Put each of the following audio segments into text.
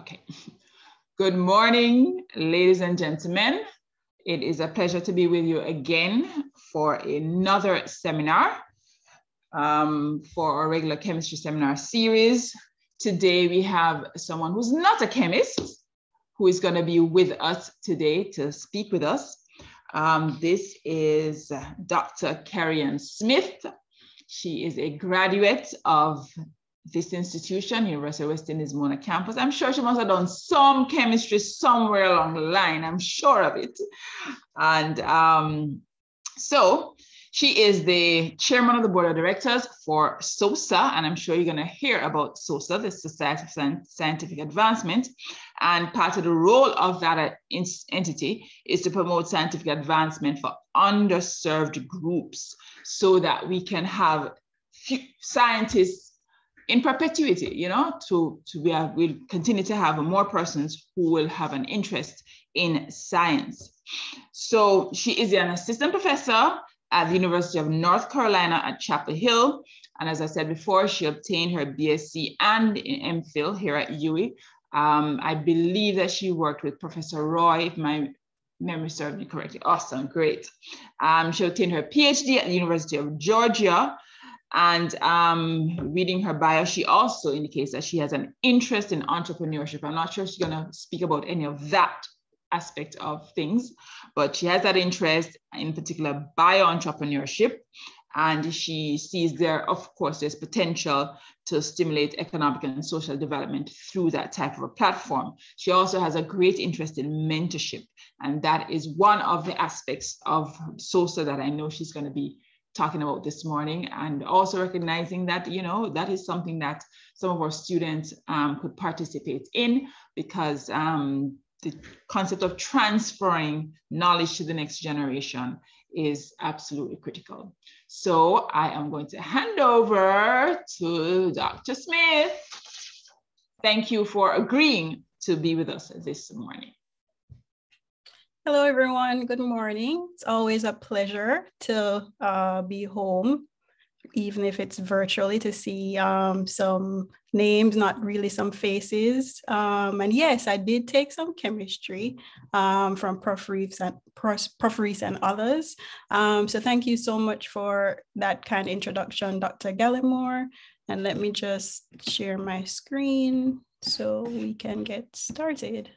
Okay. Good morning, ladies and gentlemen. It is a pleasure to be with you again for another seminar for our regular chemistry seminar series. Today we have someone who's not a chemist who is going to be with us today to speak with us. This is Dr. Carrion Smith. She is a graduate of this institution, University of West Indies Mona campus. I'm sure she must have done some chemistry somewhere along the line. I'm sure of it. And so she is the chairman of the board of directors for SoSA, and I'm sure you're going to hear about SoSA, the Society for Scientific Advancement. And part of the role of that entity is to promote scientific advancement for underserved groups so that we can have scientists in perpetuity, you know, we'll continue to have more persons who will have an interest in science. So she is an assistant professor at the University of North Carolina at Chapel Hill. And as I said before, she obtained her BSc and MPhil here at UWI. I believe that she worked with Professor Roy, if my memory serves me correctly. Awesome, great. She obtained her PhD at the University of Georgia. And reading her bio, she also indicates that she has an interest in entrepreneurship. I'm not sure she's going to speak about any of that aspect of things, but she has that interest in particular bioentrepreneurship. And she sees there, of course, there's potential to stimulate economic and social development through that type of a platform. She also has a great interest in mentorship. And that is one of the aspects of SoSA that I know she's going to be talking about this morning, and also recognizing that, you know, that is something that some of our students could participate in, because the concept of transferring knowledge to the next generation is absolutely critical. So I am going to hand over to Dr. Smith. Thank you for agreeing to be with us this morning. Hello, everyone. Good morning. It's always a pleasure to be home, even if it's virtually, to see some names, not really some faces. And yes, I did take some chemistry from Prof. Reese and others. So thank you so much for that kind introduction, Dr. Gallimore. And let me just share my screen so we can get started.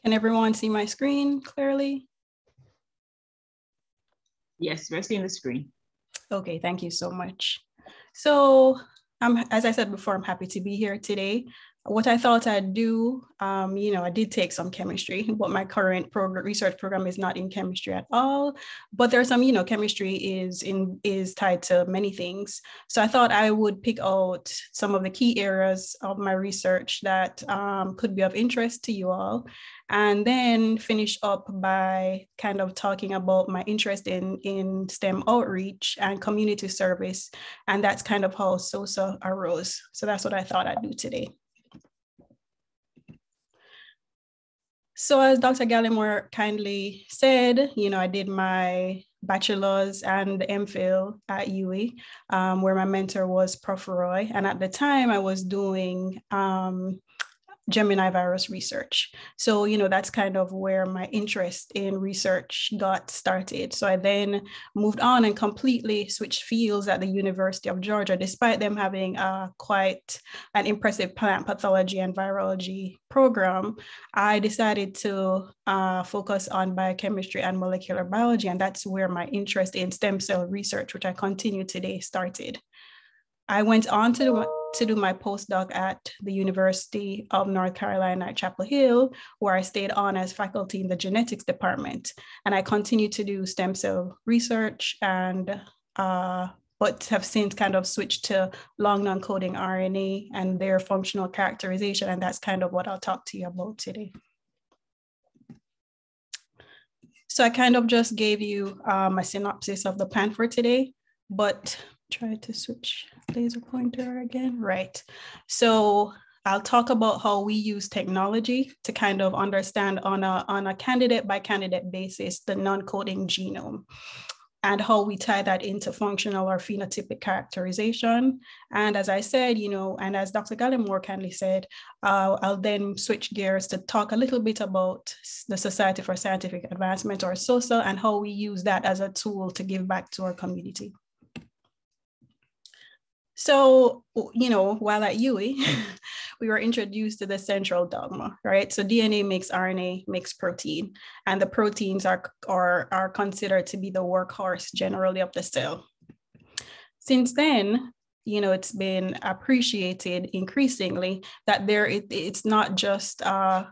Can everyone see my screen clearly? Yes, we're seeing the screen. Okay, thank you so much. So as I said before, I'm happy to be here today. What I thought I'd do, you know, I did take some chemistry, but my current research program is not in chemistry at all. But there's some, you know, chemistry is tied to many things. So I thought I would pick out some of the key areas of my research that could be of interest to you all, and then finish up by kind of talking about my interest in STEM outreach and community service. And that's kind of how SoSA arose. So that's what I thought I'd do today. So as Dr. Gallimore kindly said, you know, I did my bachelor's and MPhil at UWI, where my mentor was Prof. Roy. And at the time I was doing Gemini virus research. So, you know, that's kind of where my interest in research got started. So I then moved on and completely switched fields at the University of Georgia, despite them having quite an impressive plant pathology and virology program. I decided to focus on biochemistry and molecular biology, and that's where my interest in stem cell research, which I continue today, started. I went on to do my postdoc at the University of North Carolina at Chapel Hill, where I stayed on as faculty in the genetics department. And I continued to do stem cell research, and but have since kind of switched to long non-coding RNA and their functional characterization. And that's kind of what I'll talk to you about today. So I kind of just gave you a synopsis of the plan for today, but try to switch laser pointer again. Right. So I'll talk about how we use technology to kind of understand on a candidate by candidate basis the non-coding genome, and how we tie that into functional or phenotypic characterization. And as I said, and as Dr. Gallimore kindly said, I'll then switch gears to talk a little bit about the Society for Scientific Advancement, or SoSA, and how we use that as a tool to give back to our community. So, while at UWI, we were introduced to the central dogma, right? So DNA makes RNA, makes protein, and the proteins are considered to be the workhorse generally of the cell. Since then, it's been appreciated increasingly that it's not just a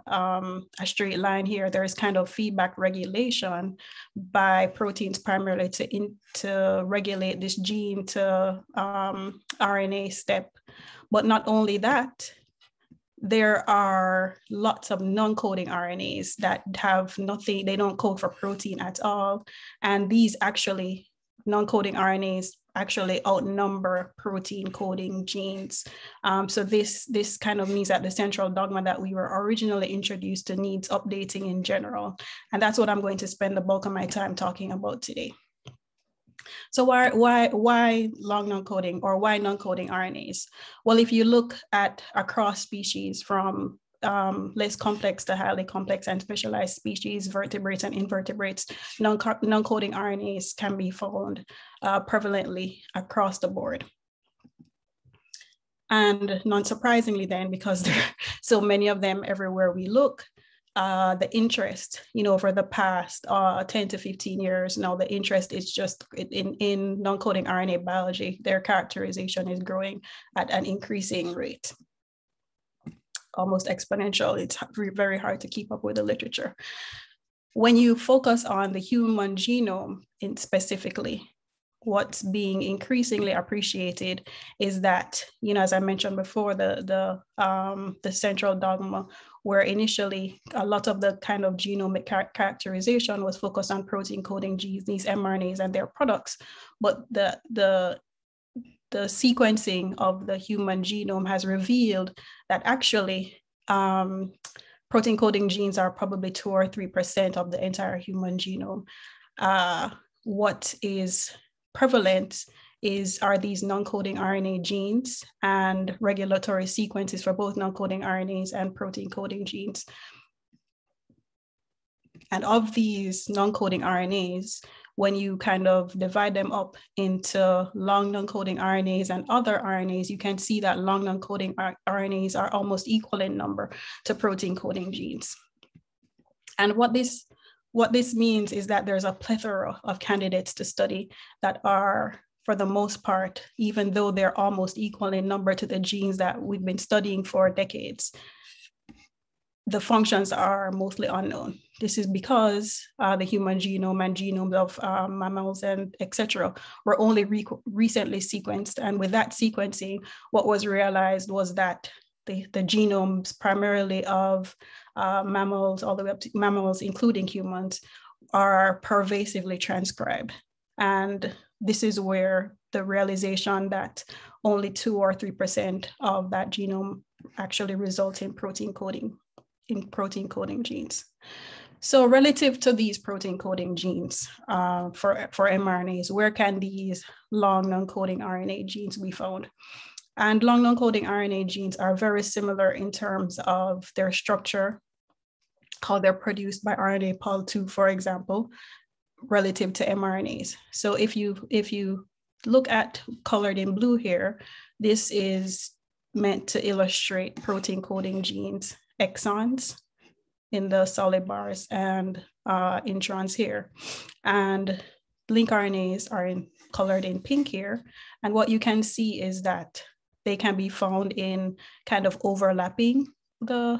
straight line here. There is kind of feedback regulation by proteins primarily to regulate this gene to RNA step. But not only that, there are lots of non-coding RNAs that have nothing, they don't code for protein at all. And these actually, non-coding RNAs actually outnumber protein coding genes. So this kind of means that the central dogma that we were originally introduced to needs updating in general. And that's what I'm going to spend the bulk of my time talking about today. So why long non-coding, or why non-coding RNAs? Well, if you look at across species from less complex to highly complex and specialized species, vertebrates and invertebrates, non-coding RNAs can be found prevalently across the board. And non-surprisingly then, because there are so many of them everywhere we look, the interest, over the past 10 to 15 years now, the interest is just in non-coding RNA biology. Their characterization is growing at an increasing rate, almost exponential. It's very hard to keep up with the literature. When you focus on the human genome specifically, what's being increasingly appreciated is that, as I mentioned before, the central dogma, where initially a lot of the kind of genomic characterization was focused on protein coding genes, these mRNAs and their products, but the sequencing of the human genome has revealed that actually protein coding genes are probably 2 or 3% of the entire human genome. What is prevalent are these non-coding RNA genes and regulatory sequences for both non-coding RNAs and protein coding genes. And of these non-coding RNAs, when you kind of divide them up into long non-coding RNAs and other RNAs, you can see that long non-coding RNAs are almost equal in number to protein coding genes. And what this means is that there's a plethora of candidates to study that are, for the most part, even though they're almost equal in number to the genes that we've been studying for decades, the functions are mostly unknown. This is because the human genome and genomes of mammals and etc. were only recently sequenced. And with that sequencing, what was realized was that the genomes primarily of mammals, all the way up to mammals, including humans, are pervasively transcribed. And this is where the realization that only 2 or 3% of that genome actually results in protein coding genes. So relative to these protein coding genes for mRNAs, where can these long non-coding RNA genes be found? And long non-coding RNA genes are very similar in terms of their structure, how they're produced by RNA Pol II, for example, relative to mRNAs. So if you look at colored in blue here, this is meant to illustrate protein coding genes, exons in the solid bars and introns here. And link RNAs are colored in pink here. And what you can see is that they can be found in kind of overlapping the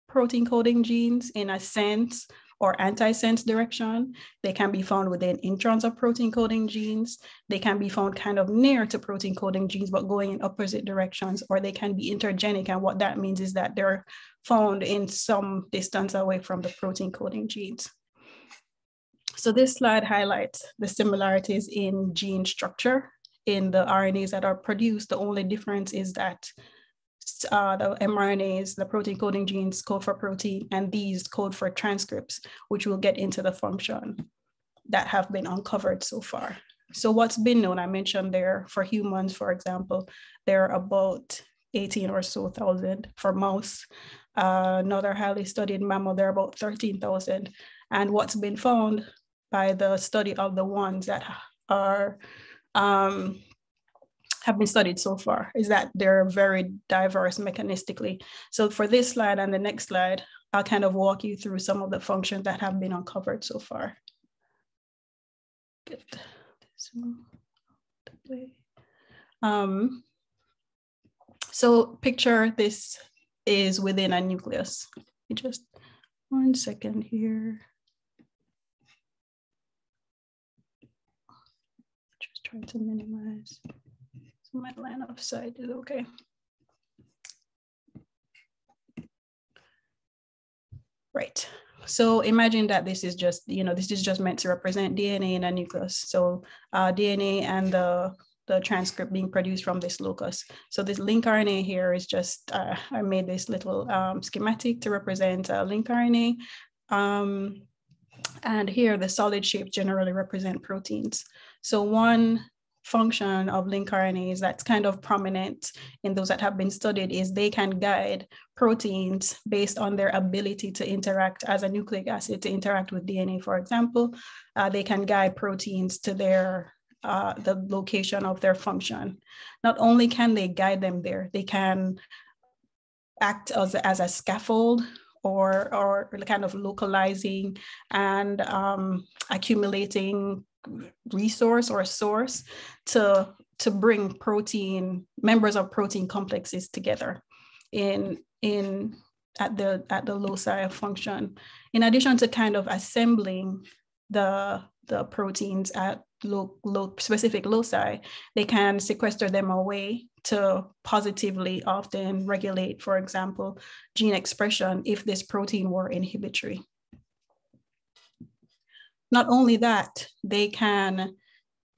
protein coding genes in a sense or antisense direction. They can be found within introns of protein coding genes. They can be found kind of near to protein coding genes, but going in opposite directions, or they can be intergenic. And what that means is that they're found in some distance away from the protein coding genes. So this slide highlights the similarities in gene structure in the RNAs that are produced. The only difference is that the mRNAs, the protein coding genes, code for protein, and these code for transcripts, which will get into the function that have been uncovered so far. So what's been known, I mentioned there, for humans, for example, there are about 18 or so thousand for mouse. Another highly studied mammal, there are about 13,000. And what's been found by the study of the ones that are have been studied so far is that they're very diverse mechanistically. So for this slide and the next slide, I'll kind of walk you through some of the functions that have been uncovered so far. Get this one out of the way. So picture this is within a nucleus. Just 1 second here. Just trying to minimize. So my line of sight is okay. Right. So imagine that this is just, this is just meant to represent DNA in a nucleus. So DNA and the transcript being produced from this locus. So this link RNA here is just, I made this little schematic to represent link RNA. And here the solid shapes generally represent proteins. So one function of link RNAs that's kind of prominent in those that have been studied is they can guide proteins based on their ability to interact as a nucleic acid to interact with DNA, for example. They can guide proteins to their the location of their function. Not only can they guide them there, they can act as a scaffold or kind of localizing and accumulating resource or source to bring members of protein complexes together at the loci of function. In addition to kind of assembling the proteins at specific loci, they can sequester them away to positively often regulate, for example, gene expression if this protein were inhibitory. Not only that, they can,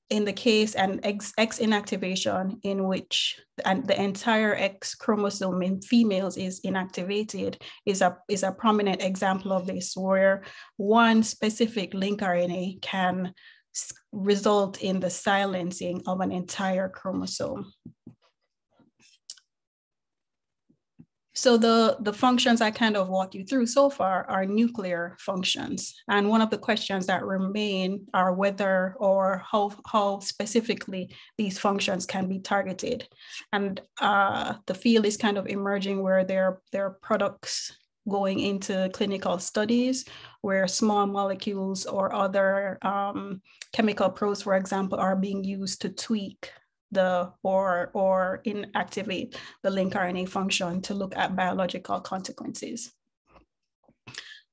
in the case and X inactivation in which the entire X chromosome in females is inactivated is a prominent example of this, where one specific link RNA can result in the silencing of an entire chromosome. So the functions I kind of walked you through so far are nuclear functions. And one of the questions that remain are whether or how specifically these functions can be targeted. And the field is kind of emerging where there are products going into clinical studies where small molecules or other chemical probes, for example, are being used to tweak or inactivate the link RNA function to look at biological consequences.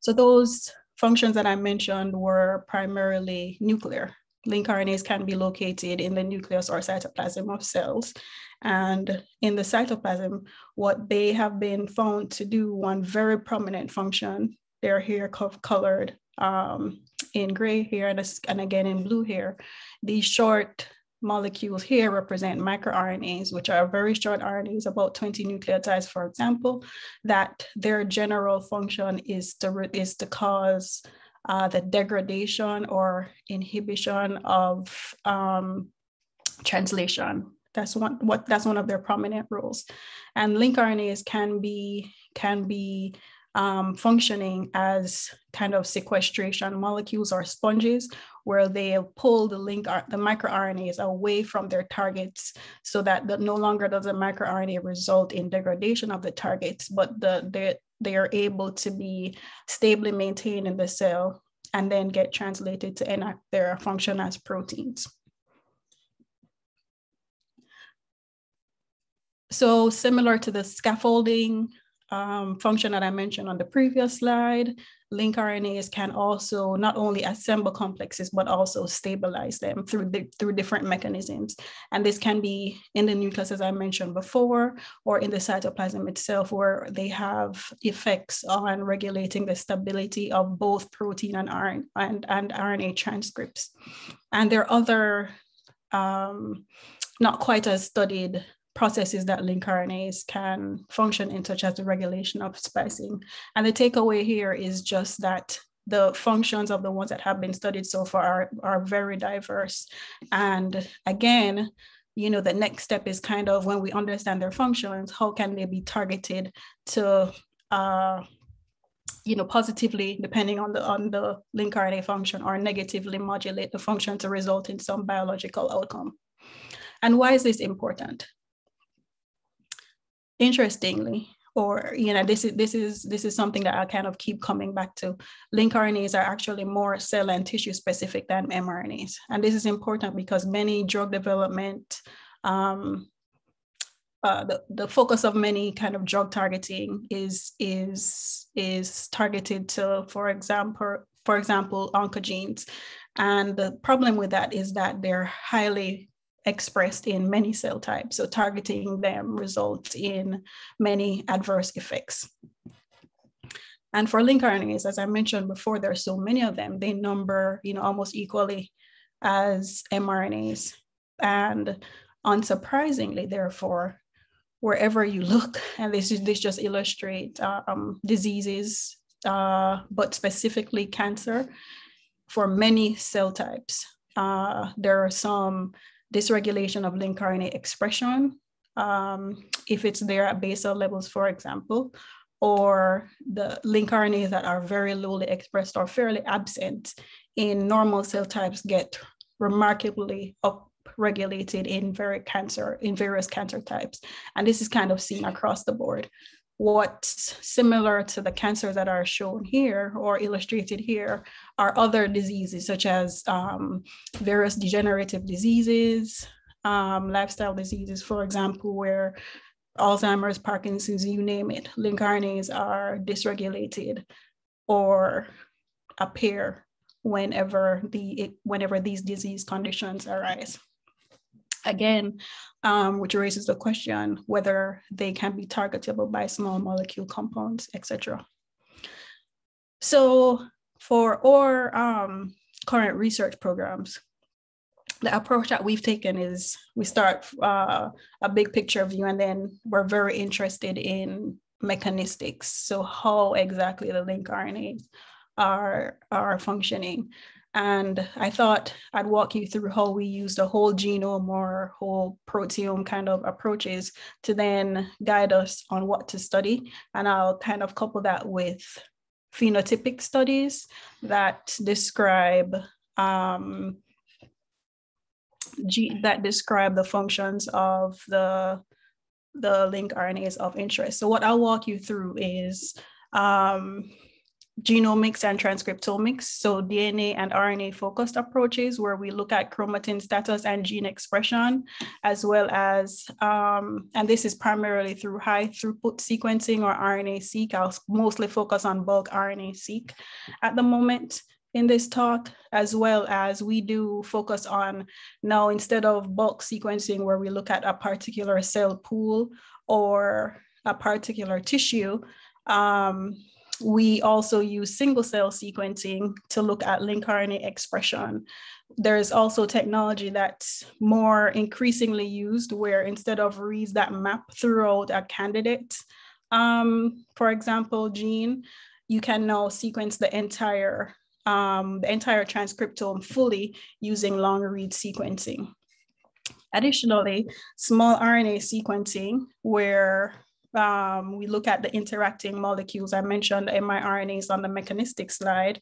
So those functions that I mentioned were primarily nuclear. Link RNAs can be located in the nucleus or cytoplasm of cells. And in the cytoplasm, what they have been found to do, one very prominent function, they're here colored in gray here and again in blue here. These short molecules here represent microRNAs, which are very short RNAs, about 20 nucleotides, for example, that their general function is to cause the degradation or inhibition of translation. That's one of their prominent roles. And link RNAs can be functioning as kind of sequestration molecules or sponges, where they pull the microRNAs away from their targets, so that no longer does the microRNA result in degradation of the targets, but they are able to be stably maintained in the cell and then get translated to enact their function as proteins. So similar to the scaffolding function that I mentioned on the previous slide, link RNAs can also not only assemble complexes, but also stabilize them through different mechanisms. And this can be in the nucleus, as I mentioned before, or in the cytoplasm itself, where they have effects on regulating the stability of both protein and RNA transcripts. And there are other not quite as studied processes that link RNAs can function in, such as the regulation of splicing. And the takeaway here is just that the functions of the ones that have been studied so far are very diverse. And again, you know, the next step is kind of, when we understand their functions, how can they be targeted to, you know, positively, depending on the link RNA function, or negatively modulate the function to result in some biological outcome. And why is this important? Interestingly, or, you know, this is something that I kind of keep coming back to. Link RNAs are actually more cell and tissue specific than mRNAs. And this is important because many drug development, the focus of many kind of drug targeting is targeted to, for example, oncogenes. And the problem with that is that they're highly expressed in many cell types. So targeting them results in many adverse effects. And for link RNAs, as I mentioned before, there are so many of them. They number, you know, almost equally as mRNAs. And unsurprisingly, therefore, wherever you look, and this just illustrates diseases, but specifically cancer, for many cell types, there are some dysregulation of link RNA expression, if it's there at basal levels, for example, or the link RNAs that are very lowly expressed or fairly absent in normal cell types get remarkably upregulated in various cancer types. And this is kind of seen across the board. What's similar to the cancers that are shown here or illustrated here are other diseases, such as various degenerative diseases, lifestyle diseases, for example, where Alzheimer's, Parkinson's, you name it, link RNAs are dysregulated or appear whenever these disease conditions arise. Again, which raises the question whether they can be targetable by small molecule compounds, etc. So for our current research programs, the approach that we've taken is we start a big picture view, and then we're very interested in mechanistics. So how exactly the link RNAs are functioning. And I thought I'd walk you through how we use the whole genome or whole proteome kind of approaches to then guide us on what to study. And I'll kind of couple that with phenotypic studies that describe the functions of the link RNAs of interest. So what I'll walk you through is genomics and transcriptomics, so DNA and RNA focused approaches where we look at chromatin status and gene expression, as well as, and this is primarily through high throughput sequencing or RNA-seq. I'll mostly focus on bulk RNA-seq at the moment in this talk, as well as we do focus on now, instead of bulk sequencing where we look at a particular cell pool or a particular tissue, we also use single cell sequencing to look at link RNA expression. There's also technology that's more increasingly used where instead of reads that map throughout a candidate, for example, gene, you can now sequence the entire transcriptome fully using long read sequencing. Additionally, small RNA sequencing where we look at the interacting molecules. I mentioned miRNAs on the mechanistic slide,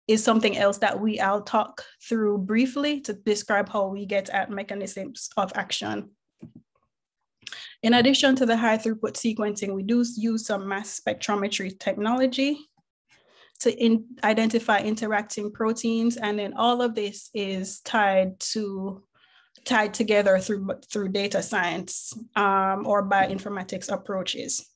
is something else that I'll talk through briefly to describe how we get at mechanisms of action. In addition to the high throughput sequencing, we do use some mass spectrometry technology to identify interacting proteins. And then all of this is tied together through data science or bioinformatics approaches.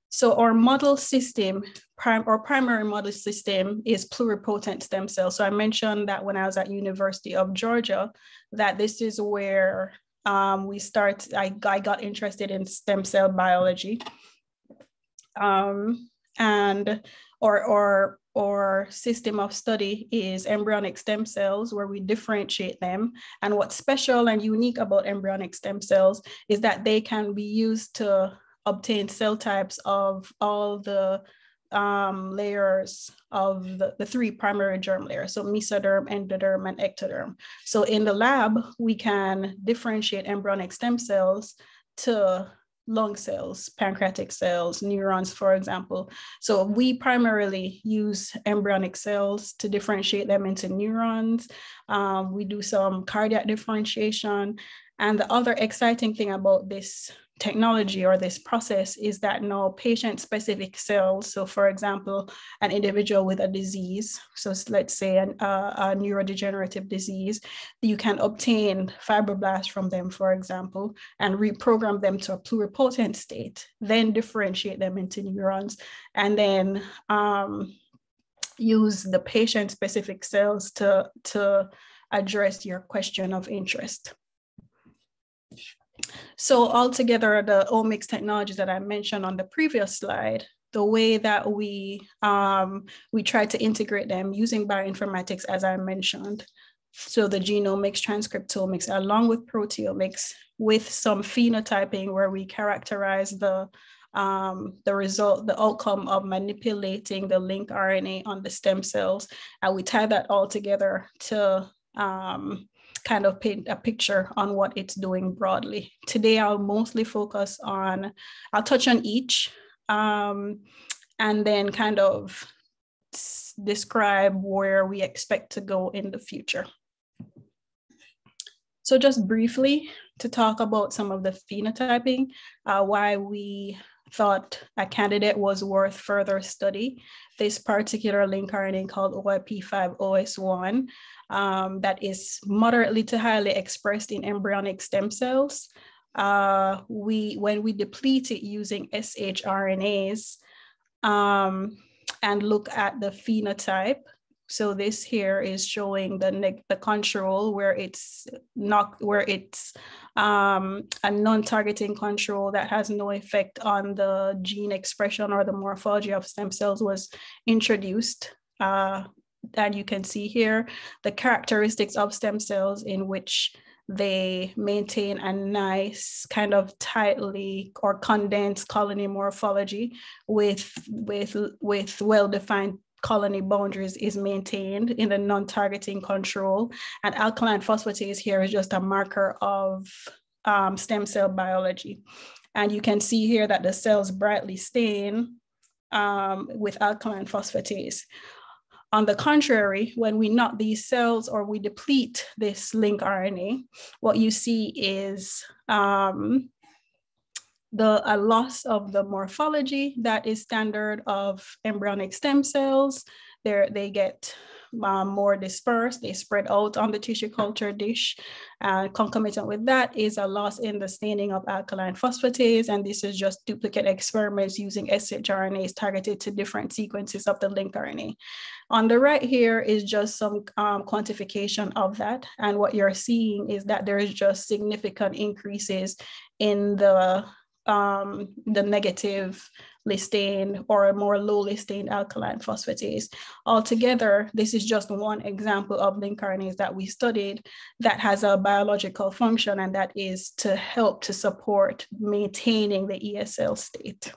So our model system, our primary model system is pluripotent stem cells. So I mentioned that when I was at University of Georgia, that this is where I got interested in stem cell biology. Or or system of study is embryonic stem cells, where we differentiate them. And what's special and unique about embryonic stem cells is that they can be used to obtain cell types of all the layers of the three primary germ layers, so mesoderm, endoderm, and ectoderm. So in the lab, we can differentiate embryonic stem cells to lung cells, pancreatic cells, neurons, for example. So we primarily use embryonic cells to differentiate them into neurons. We do some cardiac differentiation. And the other exciting thing about this technology or this process is that now patient-specific cells, so for example, an individual with a disease, so let's say a neurodegenerative disease, you can obtain fibroblasts from them, for example, and reprogram them to a pluripotent state, then differentiate them into neurons, and then use the patient-specific cells to address your question of interest. So altogether, the omics technologies that I mentioned on the previous slide, the way that we try to integrate them using bioinformatics, as I mentioned, so the genomics, transcriptomics, along with proteomics, with some phenotyping where we characterize the result, the outcome of manipulating the link RNA on the stem cells, and we tie that all together to kind of paint a picture on what it's doing broadly. Today, I'll mostly focus on, I'll touch on each and then kind of describe where we expect to go in the future. So just briefly to talk about some of the phenotyping, why we thought a candidate was worth further study. This particular link RNA called OIP5OS1 that is moderately to highly expressed in embryonic stem cells. When we deplete it using shRNAs and look at the phenotype, so this here is showing the control where it's a non-targeting control that has no effect on the gene expression or the morphology of stem cells was introduced. And you can see here the characteristics of stem cells in which they maintain a nice kind of tightly or condensed colony morphology with well-defined colony boundaries is maintained in the non-targeting control. And alkaline phosphatase here is just a marker of stem cell biology. And you can see here that the cells brightly stain with alkaline phosphatase. On the contrary, when we knock these cells or we deplete this link RNA, what you see is a loss of the morphology that is standard of embryonic stem cells. They get more dispersed, they spread out on the tissue culture dish. Concomitant with that is a loss in the staining of alkaline phosphatase, and this is just duplicate experiments using shRNAs targeted to different sequences of the link RNA. On the right here is just some quantification of that, and what you're seeing is that there is just significant increases in the negatively stained or a more lowly stained alkaline phosphatase. Altogether, this is just one example of link RNAs that we studied that has a biological function, and that is to help to support maintaining the ESL state.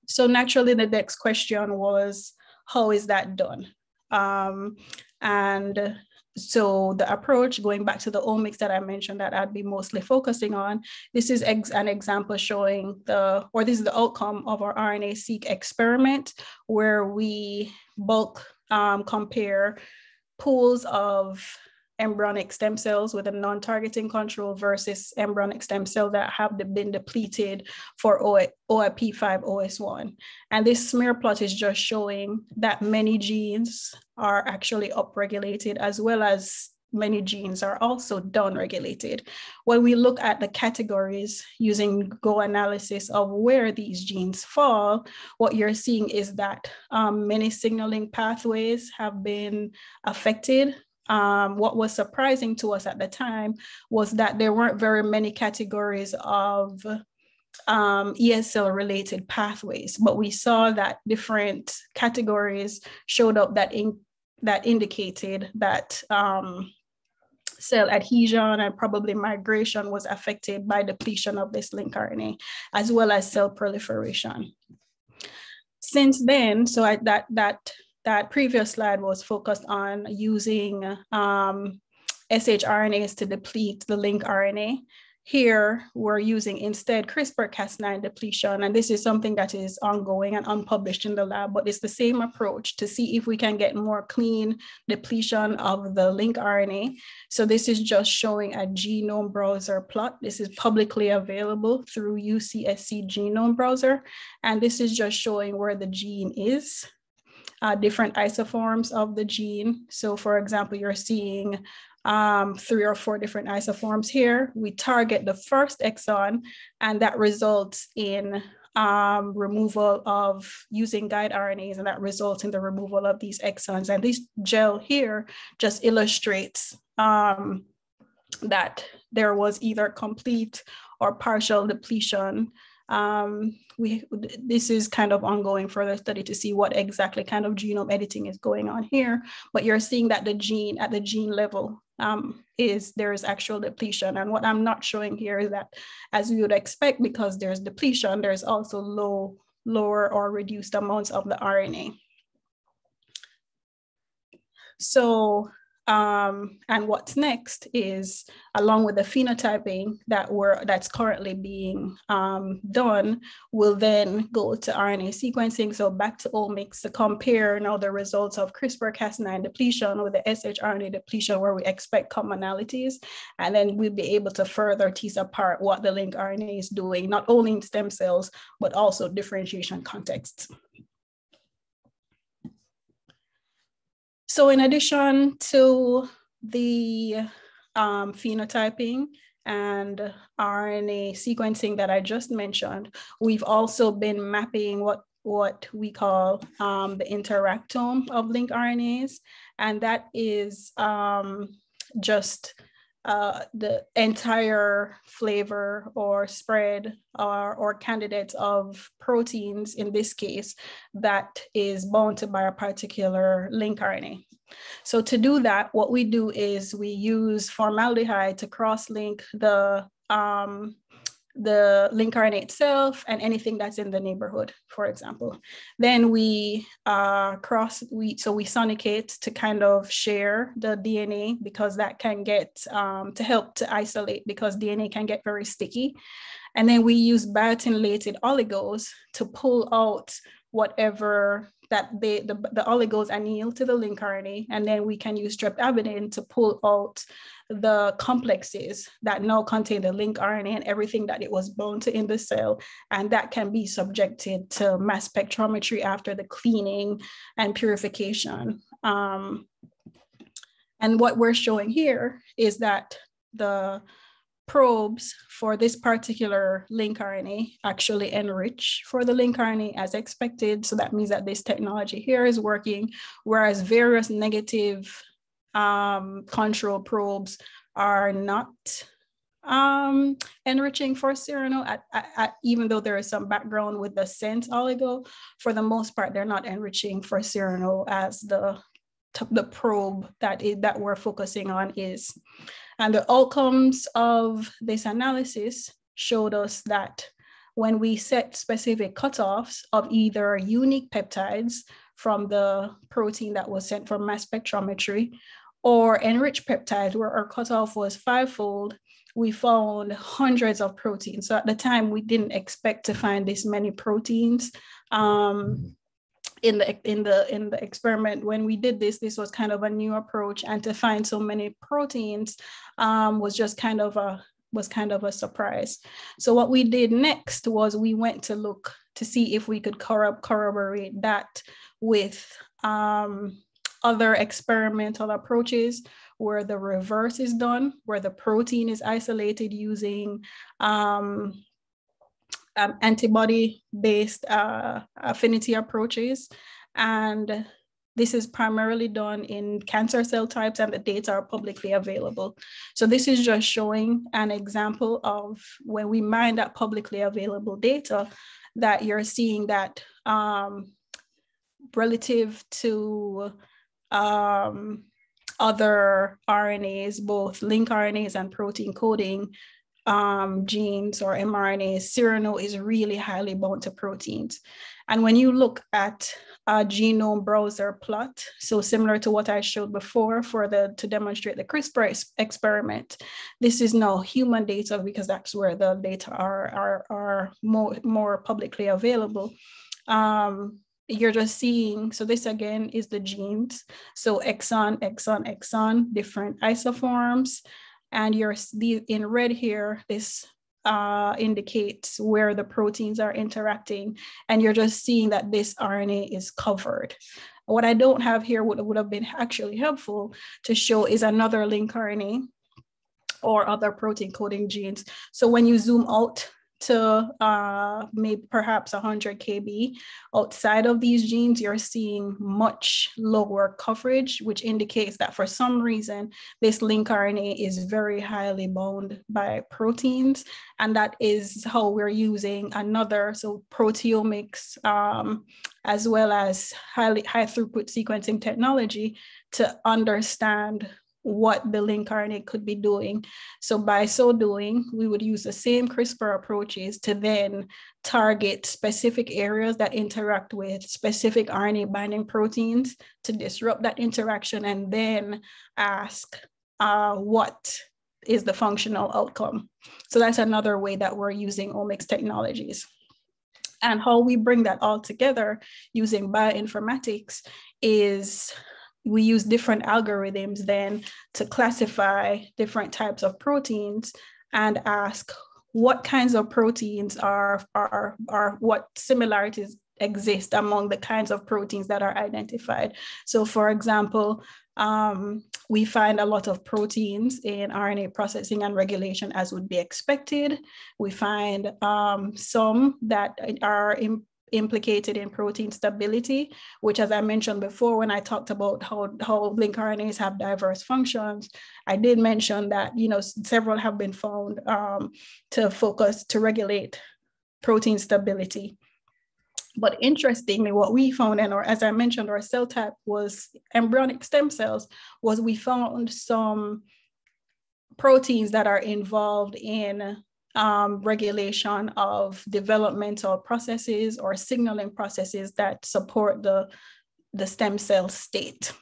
So naturally, the next question was, how is that done? So the approach, going back to the omics that I mentioned that I'd be mostly focusing on, this is an example showing this is the outcome of our RNA-seq experiment, where we bulk compare pools of embryonic stem cells with a non-targeting control versus embryonic stem cells that have been depleted for OIP5OS1. And this smear plot is just showing that many genes are actually upregulated, as well as many genes are also downregulated. When we look at the categories using Go analysis of where these genes fall, what you're seeing is that many signaling pathways have been affected. What was surprising to us at the time was that there weren't very many categories of ESL-related pathways, but we saw that different categories showed up that indicated that cell adhesion and probably migration was affected by depletion of this link RNA, as well as cell proliferation. Since then, so that previous slide was focused on using shRNAs to deplete the link RNA. Here, we're using instead CRISPR-Cas9 depletion, and this is something that is ongoing and unpublished in the lab, but it's the same approach to see if we can get more clean depletion of the link RNA. So this is just showing a genome browser plot. This is publicly available through UCSC genome browser, and this is just showing where the gene is. Different isoforms of the gene. So for example, you're seeing 3 or 4 different isoforms here. We target the first exon, and that results in removal of using guide RNAs, and that results in the removal of these exons. And this gel here just illustrates that there was either complete or partial depletion. This is kind of ongoing further study to see what exactly kind of genome editing is going on here, but you're seeing that the gene at the gene level there is actual depletion. And what I'm not showing here is that, as we would expect, because there's depletion, there's also lower or reduced amounts of the RNA. So and what's next is, along with the phenotyping that's currently being done, we'll then go to RNA sequencing. So back to omics to compare now the results of CRISPR-Cas9 depletion with the shRNA depletion, where we expect commonalities. And then we'll be able to further tease apart what the link RNA is doing, not only in stem cells, but also differentiation contexts. So in addition to the phenotyping and RNA sequencing that I just mentioned, we've also been mapping what we call the interactome of link RNAs. And that is just the entire flavor or spread or candidates of proteins, in this case, that is bound to by a particular link RNA. So to do that, what we do is we use formaldehyde to cross-link the link RNA itself and anything that's in the neighborhood, for example. Then we sonicate to kind of share the DNA, because that can get to help to isolate, because DNA can get very sticky. And then we use biotinylated oligos to pull out whatever that the oligos anneal to the link RNA, and then we can use streptavidin to pull out the complexes that now contain the link RNA and everything that it was bound to in the cell, and that can be subjected to mass spectrometry after the cleaning and purification. And what we're showing here is that the probes for this particular link RNA actually enrich for the link RNA as expected. So that means that this technology here is working, whereas various negative control probes are not enriching for serino, even though there is some background with the sense oligo. For the most part, they're not enriching for serino as the probe that we're focusing on is. And the outcomes of this analysis showed us that when we set specific cutoffs of either unique peptides from the protein that was sent for mass spectrometry, or enriched peptides where our cutoff was 5-fold, we found hundreds of proteins. So at the time, we didn't expect to find this many proteins. In the experiment, when we did this was kind of a new approach, and to find so many proteins was just kind of a surprise. So what we did next was we went to look to see if we could corroborate that with other experimental approaches where the reverse is done, where the protein is isolated using antibody-based affinity approaches. And This is primarily done in cancer cell types, and the data are publicly available. So this is just showing an example of when we mine that publicly available data, that you're seeing that relative to other RNAs, both link RNAs and protein coding genes or mRNAs, Cyrano is really highly bound to proteins. And when you look at a genome browser plot, so similar to what I showed before to demonstrate the CRISPR experiment, this is now human data because that's where the data are more publicly available. You're just seeing, so this again is the genes. So exon, exon, exon, different isoforms. And you're in red here, this indicates where the proteins are interacting. And you're just seeing that this RNA is covered. What I don't have here would have been actually helpful to show is another link RNA or other protein coding genes. So when you zoom out to maybe perhaps 100 kb outside of these genes, you're seeing much lower coverage, which indicates that for some reason, this link RNA is very highly bound by proteins. And that is how we're using so proteomics, as well as high throughput sequencing technology to understand what the link RNA could be doing. So by so doing, we would use the same CRISPR approaches to then target specific areas that interact with specific RNA binding proteins to disrupt that interaction, and then ask what is the functional outcome. So that's another way that we're using omics technologies. And how we bring that all together using bioinformatics is we use different algorithms then to classify different types of proteins and ask what kinds of proteins are what similarities exist among the kinds of proteins that are identified. So for example, we find a lot of proteins in RNA processing and regulation, as would be expected. We find some that are implicated in protein stability, which, as I mentioned before, when I talked about how link RNAs have diverse functions, I did mention that, several have been found to regulate protein stability. But interestingly, what we found, as I mentioned, our cell type was embryonic stem cells, was we found some proteins that are involved in regulation of developmental processes or signaling processes that support the stem cell state.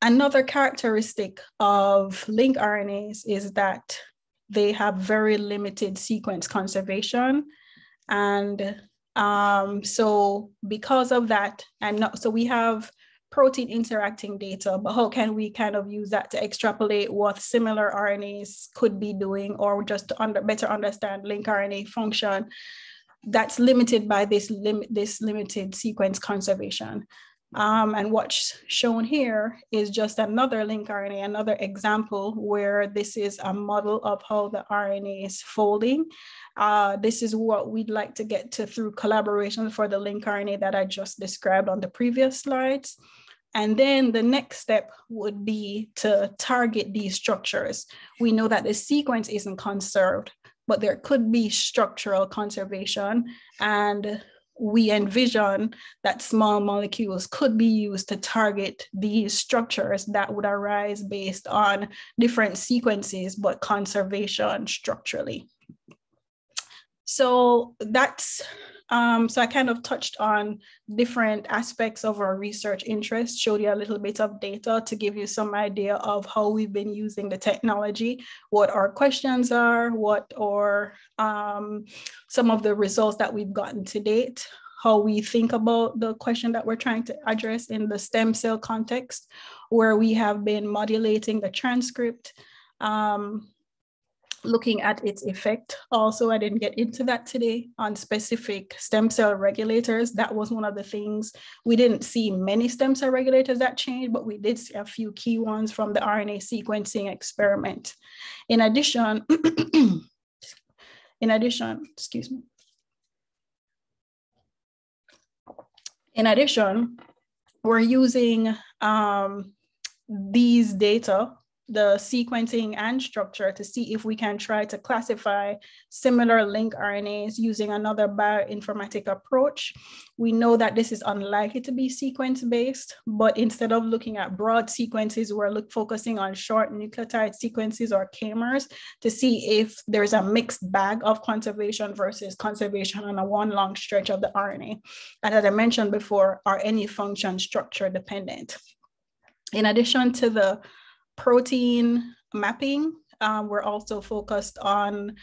Another characteristic of link RNAs is that they have very limited sequence conservation. And so because of that, so we have protein interacting data, but how can we kind of use that to extrapolate what similar RNAs could be doing, or just to better understand link RNA function? That's limited by this limited sequence conservation. And what's shown here is just another link RNA, another example where this is a model of how the RNA is folding. This is what we'd like to get to through collaboration for the link RNA that I just described on the previous slides. And then the next step would be to target these structures. We know that the sequence isn't conserved, but there could be structural conservation, and we envision that small molecules could be used to target these structures that would arise based on different sequences, but conservation structurally. So that's, so I kind of touched on different aspects of our research interest, showed you a little bit of data to give you some idea of how we've been using the technology, what our questions are, what are some of the results that we've gotten to date, how we think about the question that we're trying to address in the stem cell context, where we have been modulating the transcript, looking at its effect. Also, I didn't get into that today on specific stem cell regulators. That was one of the things. We didn't see many stem cell regulators that changed, but we did see a few key ones from the RNA sequencing experiment. In addition, excuse me. In addition, we're using these data, the sequencing and structure, to see if we can try to classify similar link RNAs using another bioinformatic approach. We know that this is unlikely to be sequence-based, but instead of looking at broad sequences, we're focusing on short nucleotide sequences or KMers to see if there's a mixed bag of conservation versus conservation on a one long stretch of the RNA. And as I mentioned before, are any function structure dependent? In addition to the protein mapping, we're also focused on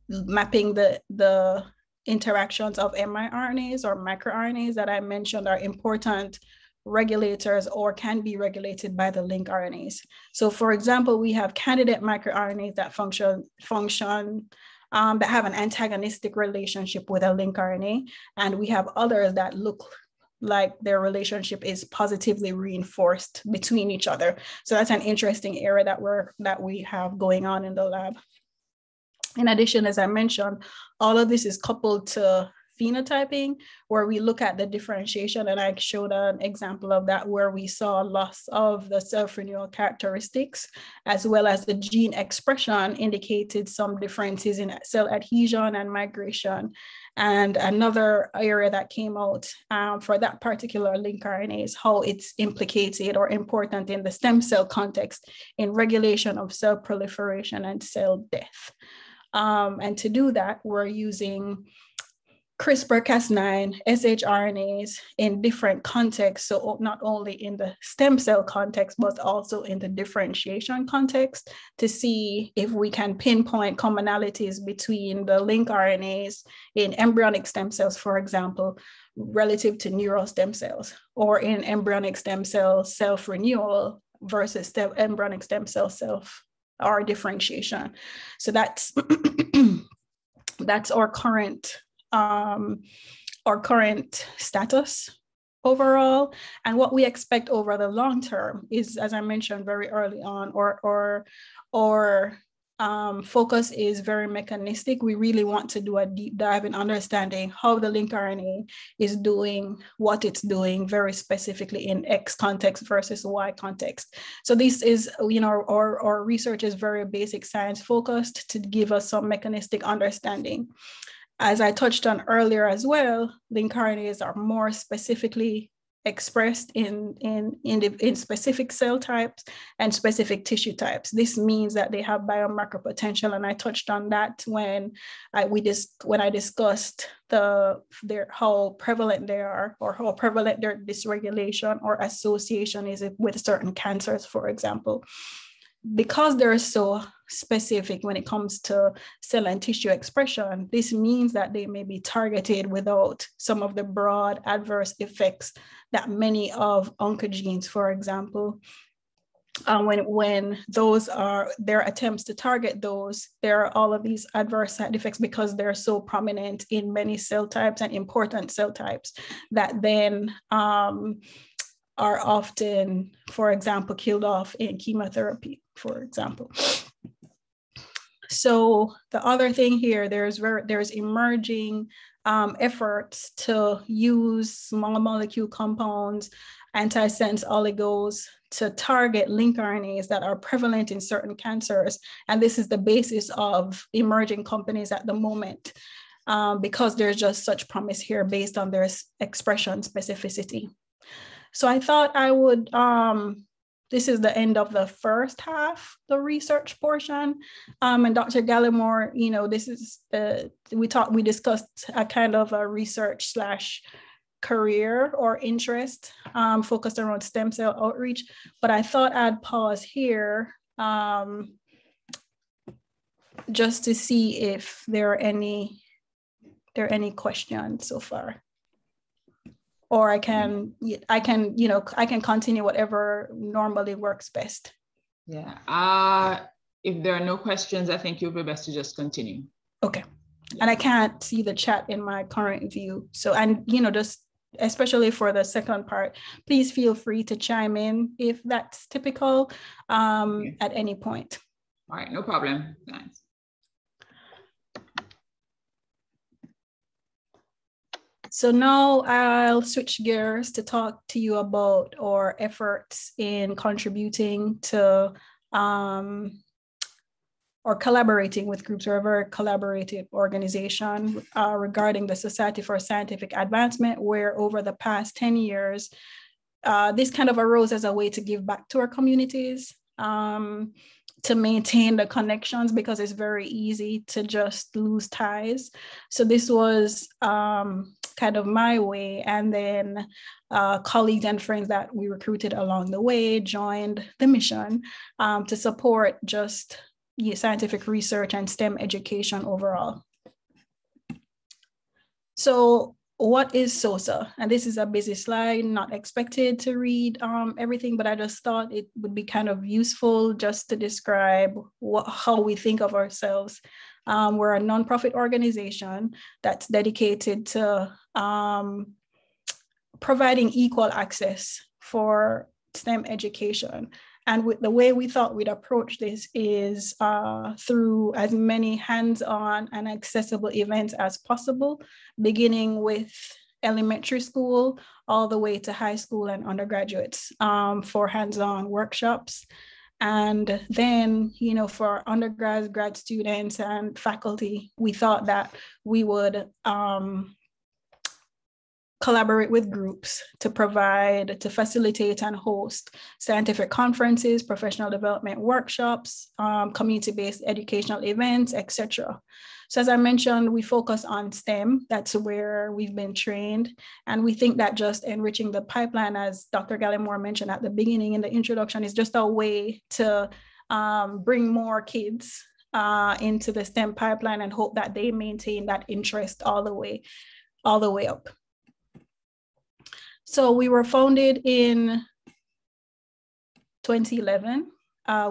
mapping the interactions of miRNAs or microRNAs that I mentioned are important regulators or can be regulated by the link RNAs. So for example, we have candidate microRNAs that that have an antagonistic relationship with a link RNA, and we have others that look like their relationship is positively reinforced between each other. So that's an interesting area that we have going on in the lab. In addition, as I mentioned, all of this is coupled to phenotyping, where we look at the differentiation, and I showed an example of that where we saw loss of the self-renewal characteristics, as well as the gene expression indicated some differences in cell adhesion and migration. And another area that came out for that particular link RNA is how it's implicated or important in the stem cell context in regulation of cell proliferation and cell death. And to do that, we're using CRISPR-Cas9 shRNAs in different contexts. So not only in the stem cell context, but also in the differentiation context, to see if we can pinpoint commonalities between the link RNAs in embryonic stem cells, for example, relative to neural stem cells, or in embryonic stem cell self-renewal versus embryonic stem cell self or differentiation. So that's that's our current status overall. And what we expect over the long term is, as I mentioned very early on, our focus is very mechanistic. We really want to do a deep dive in understanding how the link RNA is doing what it's doing very specifically in X context versus Y context. So this is, our research is very basic science focused to give us some mechanistic understanding. As I touched on earlier as well, link RNAs are more specifically expressed in specific cell types and specific tissue types. This means that they have biomarker potential, and I touched on that when I discussed how prevalent they are, or how prevalent their dysregulation or association is with certain cancers, for example. Because they're so specific when it comes to cell and tissue expression, this means that they may be targeted without some of the broad adverse effects that many of oncogenes, for example, when those are their attempts to target those, there are all of these adverse side effects because they're so prominent in many cell types and important cell types that then are often, for example, killed off in chemotherapy, for example. So the other thing here, there's emerging efforts to use small molecule compounds, antisense oligos to target link RNAs that are prevalent in certain cancers. And this is the basis of emerging companies at the moment, because there's just such promise here based on their expression specificity. So I thought I would, this is the end of the first half, the research portion. And Dr. Gallimore, this is, we discussed a kind of a research / career or interest focused around stem cell outreach, but I thought I'd pause here just to see if there are any questions so far. Or I can continue whatever normally works best. Yeah. If there are no questions, I think you'll be best to just continue. Okay. Yeah. And I can't see the chat in my current view. So, and just especially for the second part, please feel free to chime in if that's typical at any point. All right, no problem. Thanks. So now I'll switch gears to talk to you about our efforts in contributing to or collaborating with groups. We're a very collaborative organization regarding the Society for Scientific Advancement, where over the past 10 years, this kind of arose as a way to give back to our communities, to maintain the connections, because it's very easy to just lose ties. So this was kind of my way. And then colleagues and friends that we recruited along the way joined the mission to support just scientific research and STEM education overall. So what is SoSA? And this is a busy slide, not expected to read everything, but I just thought it would be kind of useful just to describe how we think of ourselves. We're a nonprofit organization that's dedicated to providing equal access for STEM education. And the way we thought we'd approach this is through as many hands-on and accessible events as possible, beginning with elementary school all the way to high school and undergraduates for hands-on workshops. And then, for undergrads, grad students, and faculty, we thought that we would collaborate with groups to facilitate and host scientific conferences, professional development workshops, community-based educational events, etc. So as I mentioned, we focus on STEM. That's where we've been trained. And we think that just enriching the pipeline, as Dr. Gallimore mentioned at the beginning in the introduction, is just a way to bring more kids into the STEM pipeline and hope that they maintain that interest all the way up. So we were founded in 2011.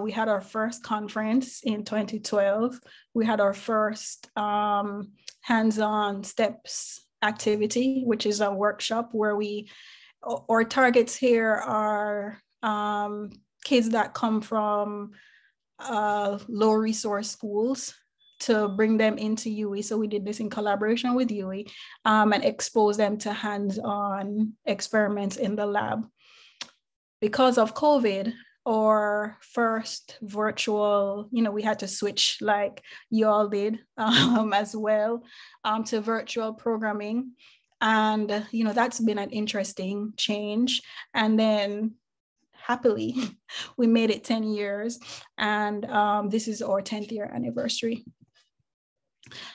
We had our first conference in 2012. We had our first hands-on STEPS activity, which is a workshop where our targets here are kids that come from low resource schools, to bring them into UE. So we did this in collaboration with UE and expose them to hands-on experiments in the lab. Because of COVID, our first virtual, we had to switch like you all did as well to virtual programming. And, that's been an interesting change. And then happily, we made it 10 years. And this is our 10th year anniversary.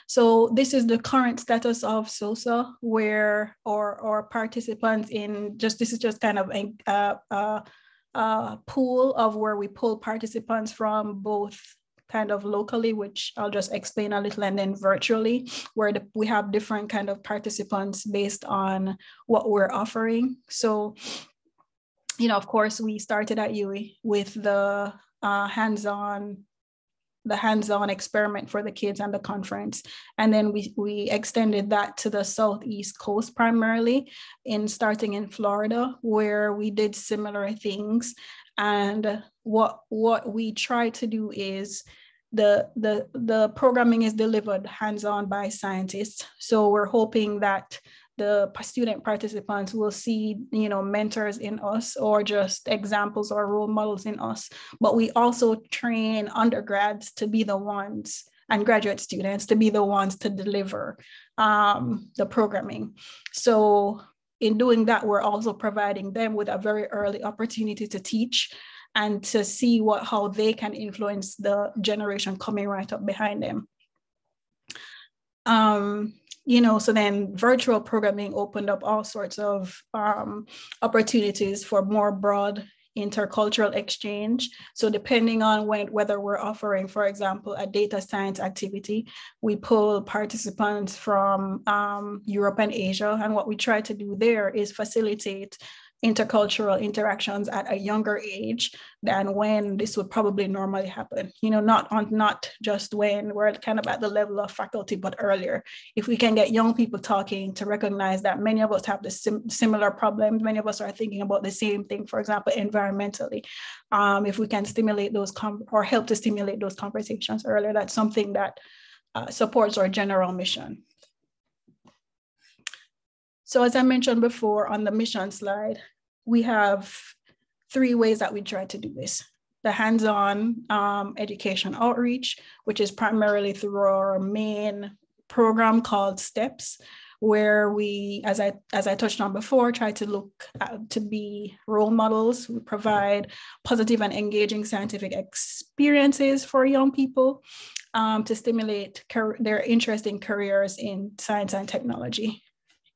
So this is the current status of SoSA, where our participants this is just kind of a pool of where we pull participants from, both kind of locally, which I'll just explain a little, and then virtually, where we have different kind of participants based on what we're offering. So, of course, we started at UE with the hands-on experiment for the kids and the conference. And then we extended that to the Southeast coast, primarily starting in Florida, where we did similar things. And what we try to do is the programming is delivered hands-on by scientists. So we're hoping that the student participants will see, mentors in us, or just examples or role models in us. But we also train undergrads to be the ones, and graduate students to be the ones to deliver the programming. So in doing that, we're also providing them with a very early opportunity to teach and to see how they can influence the generation coming right up behind them. So then virtual programming opened up all sorts of opportunities for more broad intercultural exchange. So depending on whether we're offering, for example, a data science activity, we pull participants from Europe and Asia. And what we try to do there is facilitate intercultural interactions at a younger age than when this would probably normally happen. Not just when we're kind of at the level of faculty, but earlier. If we can get young people talking, to recognize that many of us have the similar problems, many of us are thinking about the same thing, for example, environmentally. If we can stimulate those or help to stimulate those conversations earlier, that's something that supports our general mission. So as I mentioned before on the mission slide, we have 3 ways that we try to do this. The hands-on education outreach, which is primarily through our main program called STEPS, where we, as I touched on before, try to look to be role models. We provide positive and engaging scientific experiences for young people to stimulate their interest in careers in science and technology.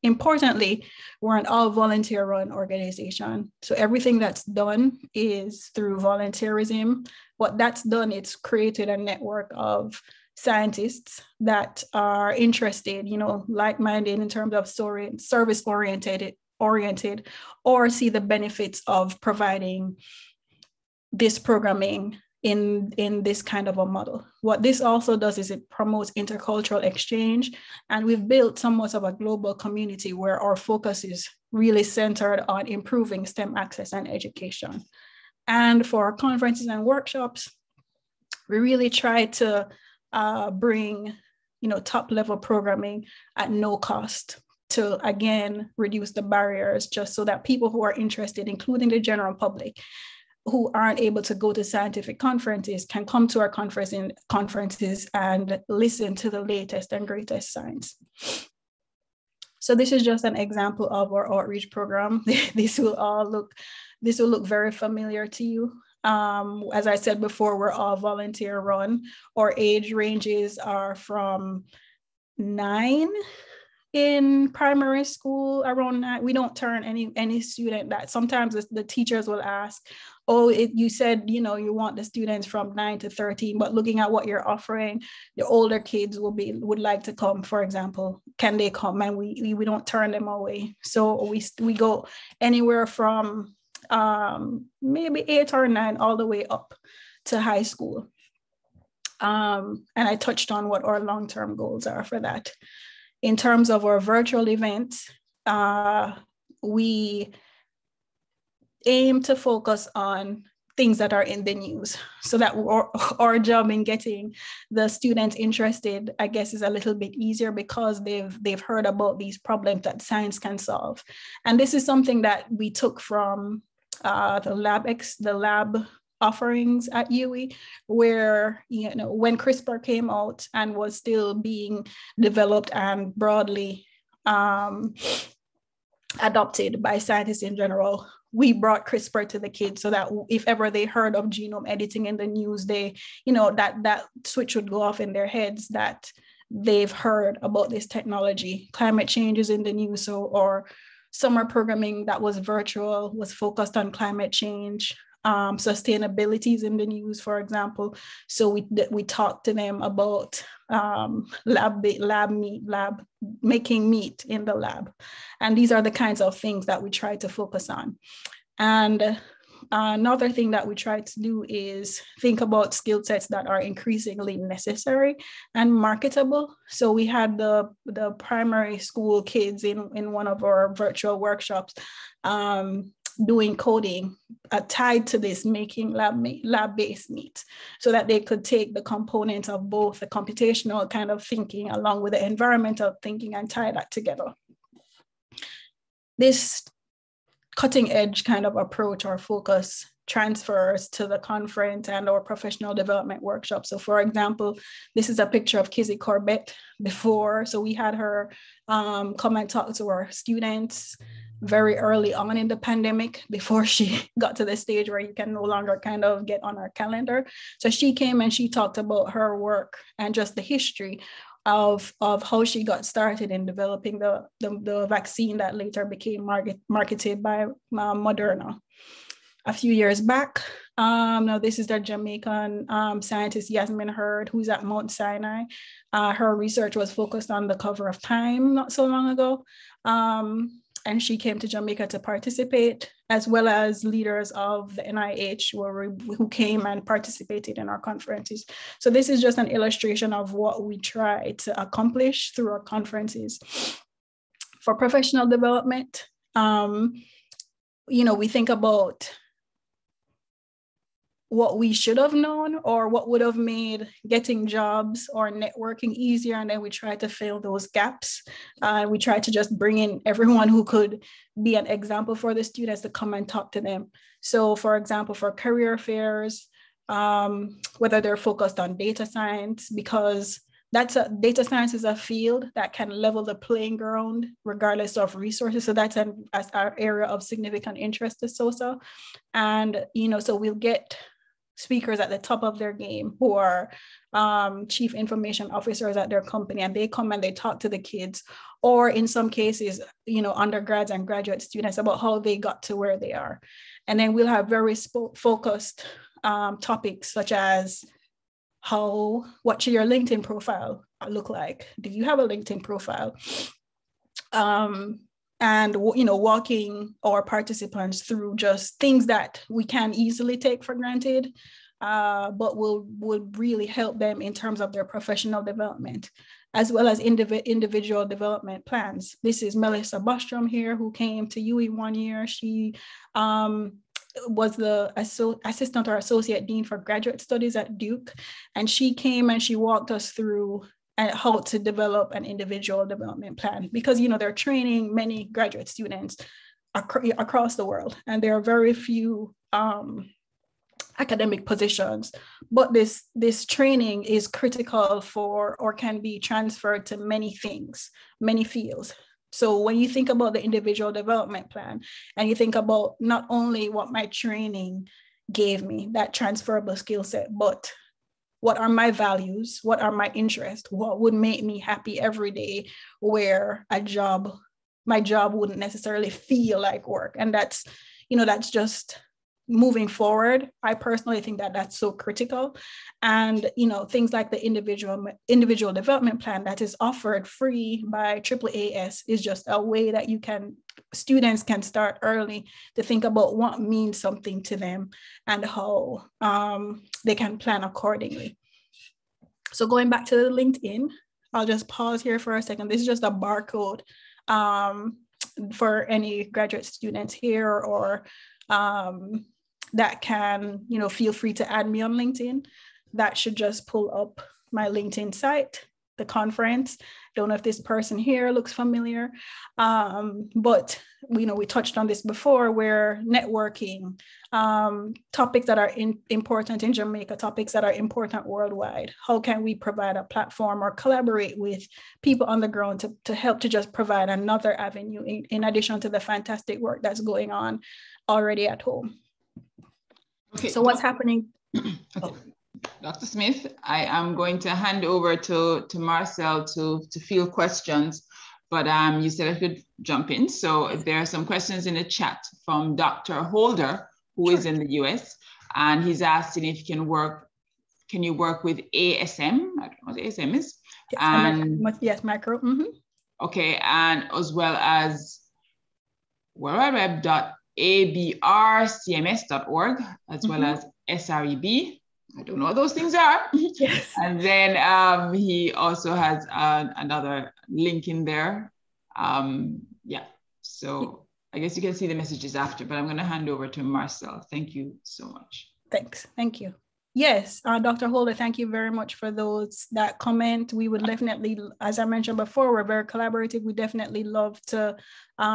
Importantly, we're an all volunteer-run organization. So everything that's done is through volunteerism. What that's done, it's created a network of scientists that are interested, like-minded in terms of service-oriented, or see the benefits of providing this programming in this kind of a model. What this also does is it promotes intercultural exchange, and we've built somewhat of a global community where our focus is really centered on improving STEM access and education. And for our conferences and workshops, we really try to bring, top level programming at no cost to, again, reduce the barriers, just so that people who are interested, including the general public, who aren't able to go to scientific conferences can come to our conferences and listen to the latest and greatest science. So this is just an example of our outreach program. This will look very familiar to you. As I said before, we're all volunteer run. Our age ranges are from 9 in primary school, around 9. We don't turn any student that. Sometimes the teachers will ask, oh, you said, you want the students from 9 to 13, but looking at what you're offering, the older kids would like to come, for example. Can they come? And we don't turn them away. So we go anywhere from maybe 8 or 9 all the way up to high school. And I touched on what our long-term goals are for that. In terms of our virtual events, we aim to focus on things that are in the news, so that our job in getting the students interested, I guess, is a little bit easier because they've heard about these problems that science can solve. And this is something that we took from the lab offerings at UWI, where, when CRISPR came out and was still being developed and broadly adopted by scientists in general, we brought CRISPR to the kids so that if ever they heard of genome editing in the news, they, that switch would go off in their heads that they've heard about this technology. Climate change is in the news, so our summer programming that was virtual was focused on climate change. Sustainability is in the news, for example. So we talked to them about making meat in the lab. And these are the kinds of things that we try to focus on. And another thing that we try to do is think about skill sets that are increasingly necessary and marketable. So we had the primary school kids in one of our virtual workshops doing coding tied to this, making lab-based meat, so that they could take the components of both the computational kind of thinking along with the environmental thinking and tie that together. This cutting edge kind of approach or focus transfers to the conference and our professional development workshop. So for example, this is a picture of Kizzy Corbett before. So we had her come and talk to our students very early on in the pandemic, before she got to the stage where you can no longer kind of get on our calendar. So she came and she talked about her work and just the history of how she got started in developing the vaccine that later became marketed by Moderna a few years back. Now this is the Jamaican scientist Yasmin Hurd, who's at Mount Sinai. Her research was focused on the cover of Time not so long ago. And she came to Jamaica to participate, as well as leaders of the NIH who came and participated in our conferences. So this is just an illustration of what we try to accomplish through our conferences. For professional development, we think about what we should have known or what would have made getting jobs or networking easier. And then we try to fill those gaps. We try to just bring in everyone who could be an example for the students to come and talk to them. So for example, for career fairs, whether they're focused on data science, because data science is a field that can level the playing ground regardless of resources. So that's our area of significant interest to SoSA. And, so we'll get speakers at the top of their game who are chief information officers at their company, and they come and they talk to the kids, or in some cases, undergrads and graduate students about how they got to where they are. And then we'll have very focused topics such as what should your LinkedIn profile look like? Do you have a LinkedIn profile? And walking our participants through just things that we can easily take for granted, but would really help them in terms of their professional development, as well as individual development plans. This is Melissa Bostrom here, who came to UE 1 year. She was the assistant or associate dean for graduate studies at Duke, and she came and she walked us through how to develop an individual development plan, because they're training many graduate students across the world, and there are very few academic positions, but this training is critical for, or can be transferred to many things, many fields. So when you think about the individual development plan, and you think about not only what my training gave me, that transferable skill set, but what are my values? What are my interests? What would make me happy every day, where my job wouldn't necessarily feel like work? And that's just moving forward. I personally think that that's so critical. And, things like the individual development plan that is offered free by AAAS is just a way that students can start early to think about what means something to them and how they can plan accordingly. So going back to the LinkedIn, I'll just pause here for a second. This is just a barcode for any graduate students here, or that can, feel free to add me on LinkedIn. That should just pull up my LinkedIn site, the conference. Don't know if this person here looks familiar, but we touched on this before, where networking, topics that are important in Jamaica, topics that are important worldwide. How can we provide a platform or collaborate with people on the ground to help to just provide another avenue in addition to the fantastic work that's going on already at home? Okay, so what's happening? Okay. Oh. Dr. Smith, I am going to hand over to Marcel to field questions, but you said I could jump in. So there are some questions in the chat from Dr. Holder, who is in the US, and he's asking if can you work with ASM? I don't know what ASM is. Yes, macro. Mm-hmm. Okay, and as well as worldwideweb.abrcms.org, as well as SREB. I don't know what those things are. Yes. And then he also has another link in there. So I guess you can see the messages after, but I'm going to hand over to Marcel. Thank you so much. Thanks. Thank you. Yes, Dr. Holder, thank you very much for that comment. We would definitely, as I mentioned before, we're very collaborative. We definitely love to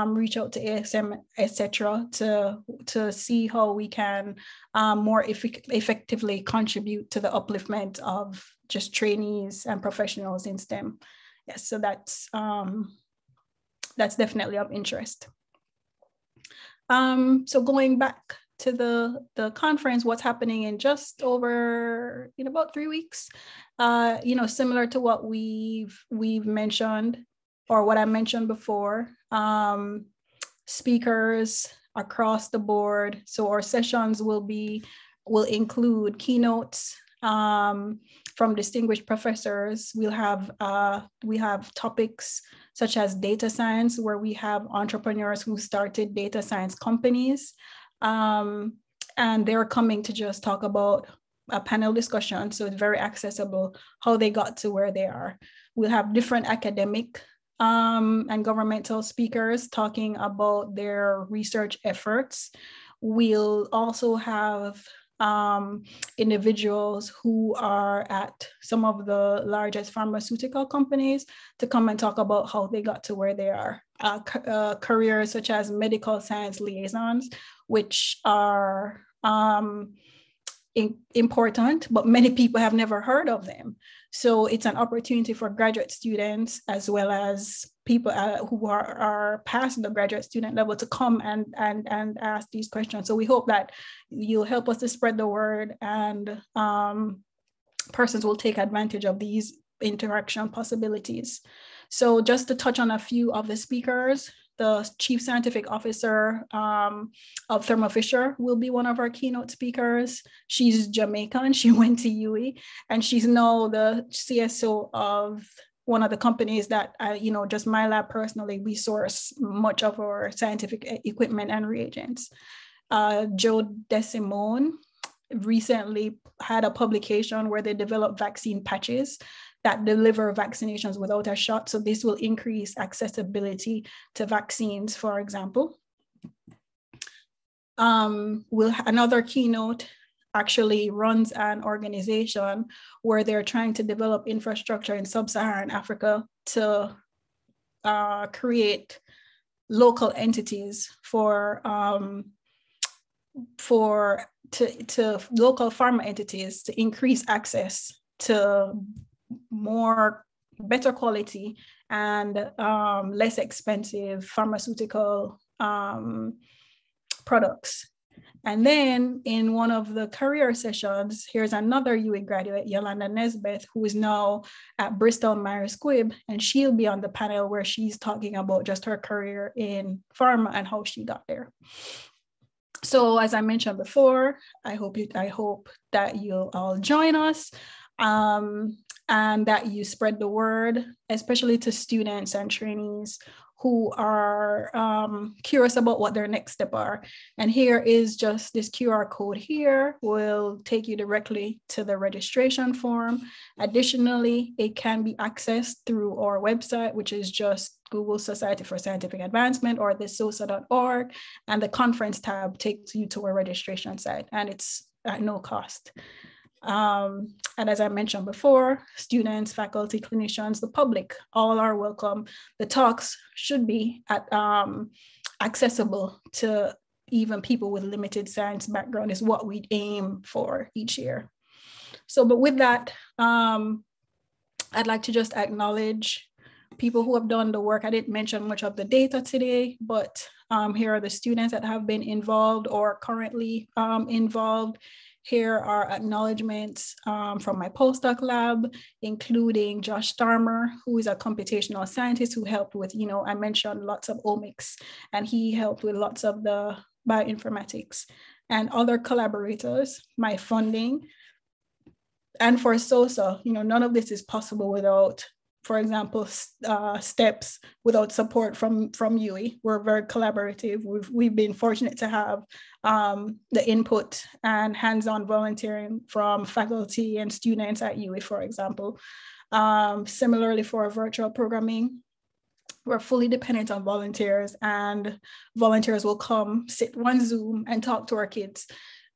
reach out to ASM, etc., to see how we can more effectively contribute to the upliftment of just trainees and professionals in STEM. Yes, so that's definitely of interest. So going back to the conference, what's happening in just over in about 3 weeks, similar to what we've mentioned, or what I mentioned before, speakers across the board. So our sessions will include keynotes from distinguished professors. We have topics such as data science, where we have entrepreneurs who started data science companies. And they're coming to just talk about a panel discussion. So it's very accessible how they got to where they are. We'll have different academic and governmental speakers talking about their research efforts. We'll also have individuals who are at some of the largest pharmaceutical companies to come and talk about how they got to where they are. Careers such as medical science liaisons, which are important, but many people have never heard of them. So it's an opportunity for graduate students as well as people who are past the graduate student level to come and ask these questions. So we hope that you'll help us to spread the word, and persons will take advantage of these interaction possibilities. So just to touch on a few of the speakers, the Chief Scientific Officer of Thermo Fisher will be one of our keynote speakers. She's Jamaican, she went to UWI, and she's now the CSO of one of the companies that, just my lab personally, we source much of our scientific equipment and reagents. Joe DeSimone recently had a publication where they developed vaccine patches that deliver vaccinations without a shot. So this will increase accessibility to vaccines, for example. Another keynote actually runs an organization where they're trying to develop infrastructure in sub-Saharan Africa to create local entities for local pharma entities to increase access to better quality and less expensive pharmaceutical products. And then in one of the career sessions, here's another UWI graduate, Yolanda Nesbeth, who is now at Bristol Myers Squibb, and she'll be on the panel where she's talking about just her career in pharma and how she got there. So as I mentioned before, I hope that you'll all join us. And that you spread the word, especially to students and trainees who are curious about what their next step are. And here is just this QR code here will take you directly to the registration form. Additionally, it can be accessed through our website, which is just Google Society for Scientific Advancement or the SoSA.org. And the conference tab takes you to our registration site, and it's at no cost. And as I mentioned before, students, faculty, clinicians, the public, all are welcome. The talks should be accessible to even people with limited science background is what we aim for each year. So, but with that, I'd like to just acknowledge people who have done the work. I didn't mention much of the data today, but here are the students that have been involved or currently involved. Here are acknowledgments from my postdoc lab, including Josh Starmer, who is a computational scientist who helped with, I mentioned lots of omics, and he helped with lots of the bioinformatics, and other collaborators, my funding. And for SoSA, none of this is possible without, for example, steps without support from UWI. We're very collaborative. We've been fortunate to have the input and hands-on volunteering from faculty and students at UWI, for example. Similarly, for virtual programming, we're fully dependent on volunteers, and volunteers will come, sit on Zoom and talk to our kids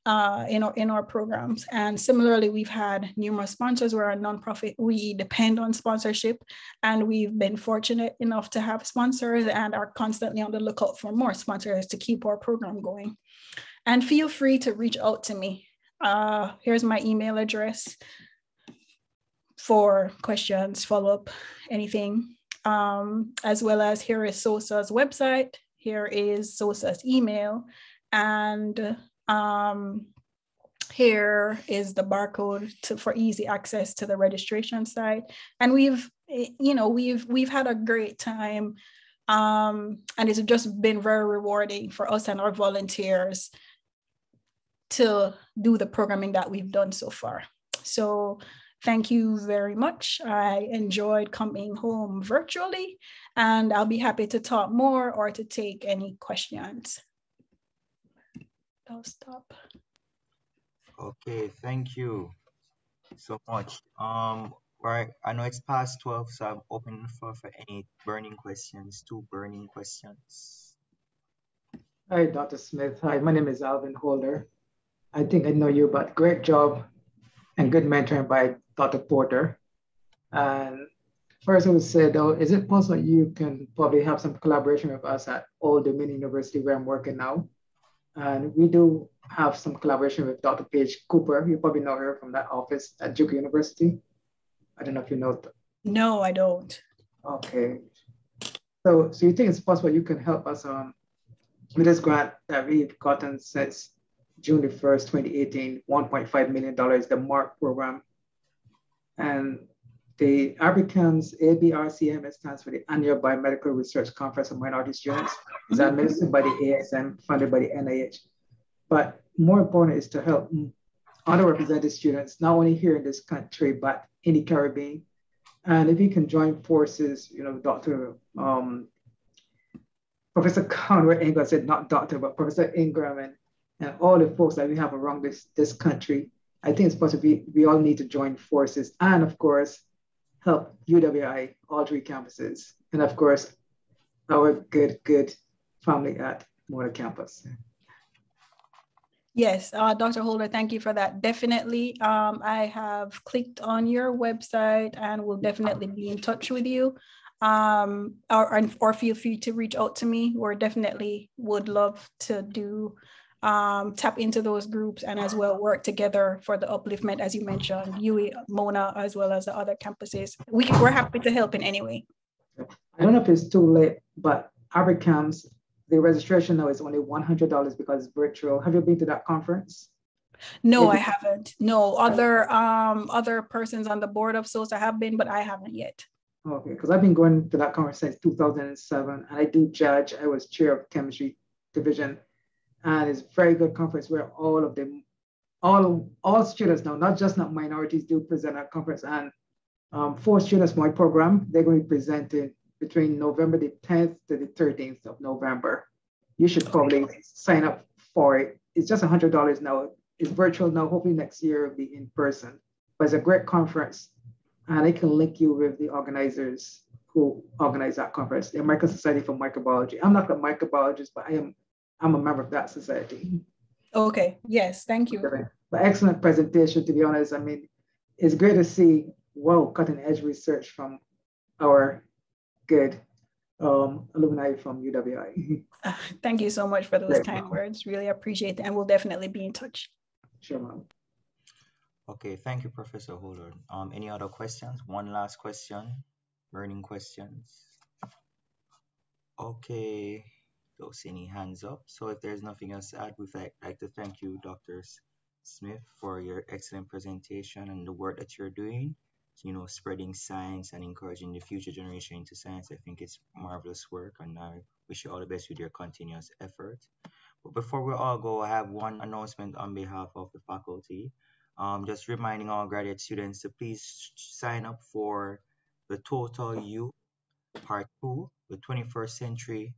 in our programs. And similarly, we've had numerous sponsors. We're a nonprofit. We depend on sponsorship, and we've been fortunate enough to have sponsors and are constantly on the lookout for more sponsors to keep our program going. And feel free to reach out to me. Here's my email address for questions, follow-up, anything. As well as here is SoSA's website. Here is SoSA's email. And here is the barcode for easy access to the registration site. And we've had a great time. And it's just been very rewarding for us and our volunteers to do the programming that we've done so far. So thank you very much. I enjoyed coming home virtually, and I'll be happy to talk more or to take any questions. I'll stop. Okay, thank you so much. Right, I know it's past 12, so I'm open for any burning questions, 2 burning questions. Hi, Dr. Smith. Hi, my name is Alvin Holder. I think I know you, but great job and good mentoring by Dr. Porter. And first I would say though, is it possible you can probably have some collaboration with us at Old Dominion University where I'm working now? And we do have some collaboration with Dr. Paige Cooper. You probably know her from that office at Duke University. I don't know if you know. No, I don't. Okay. So you think it's possible you can help us with this grant that we've gotten since June the 1st, 2018, $1.5 million, the MARC program. And the ABRCMS, ABRCM, stands for the Annual Biomedical Research Conference of Minority Students. It's administered by the ASM, funded by the NIH. But more important is to help underrepresented students, not only here in this country, but in the Caribbean. And if you can join forces, you know, Professor Conway Ingram said, not doctor, but Professor Ingram and all the folks that we have around this country, I think it's possible we all need to join forces and of course, help UWI, all three campuses. And of course, our good family at Motor Campus. Yes, Dr. Holder, thank you for that. Definitely, I have clicked on your website and will definitely be in touch with you. Or feel free to reach out to me. We definitely would love to do tap into those groups and as well work together for the upliftment, as you mentioned, UE, Mona, as well as the other campuses. We're happy to help in any way. I don't know if it's too late, but ABRCMS, the registration now is only $100 because it's virtual. Have you been to that conference? No, I haven't. No, other persons on the board of SoSA have been, but I haven't yet. Okay, because I've been going to that conference since 2007, and I do judge. I was chair of chemistry division, and it's a very good conference where all of them, all students now, not minorities, do present at conference. And 4 students from my program, they're going to be presenting between November the 10th to the 13th of November. You should probably sign up for it. It's just $100 now. It's virtual now. Hopefully next year it'll be in person. But it's a great conference, and I can link you with the organizers who organize that conference, the American Society for Microbiology. I'm not a microbiologist, but I'm a member of that society. Okay. Yes. Thank you. But excellent presentation, to be honest. I mean, it's great to see, cutting edge research from our good alumni from UWI. Thank you so much for those kind words. Really appreciate it. And we'll definitely be in touch. Sure, ma'am. Okay, thank you, Professor Holder. Any other questions? One last question, burning questions. Okay, don't see any hands up. So if there's nothing else to add, we'd like to thank you, Dr. Smith, for your excellent presentation and the work that you're doing, you know, spreading science and encouraging the future generation into science. I think it's marvelous work, and I wish you all the best with your continuous effort. But before we all go, I have one announcement on behalf of the faculty. Just reminding all graduate students to please sign up for the Total You Part 2, the 21st Century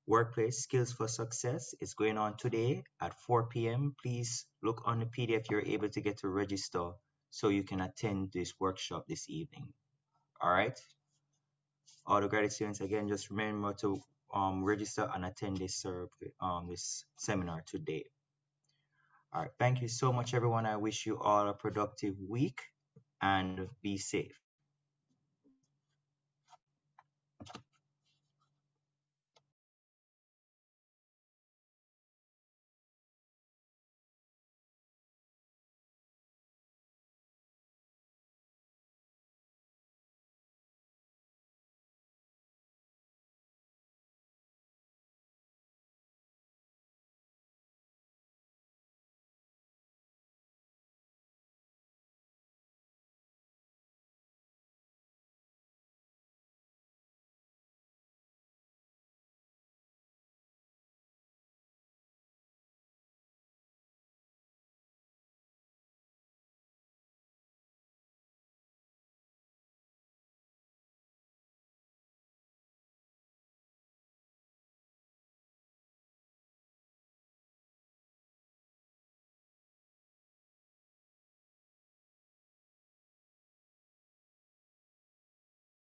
Workplace Skills for Success. It's going on today at 4 p.m. Please look on the PDF you're able to get to register so you can attend this workshop this evening. All right. All the graduate students, again, just remember to register and attend this seminar today. All right. Thank you so much, everyone. I wish you all a productive week and be safe.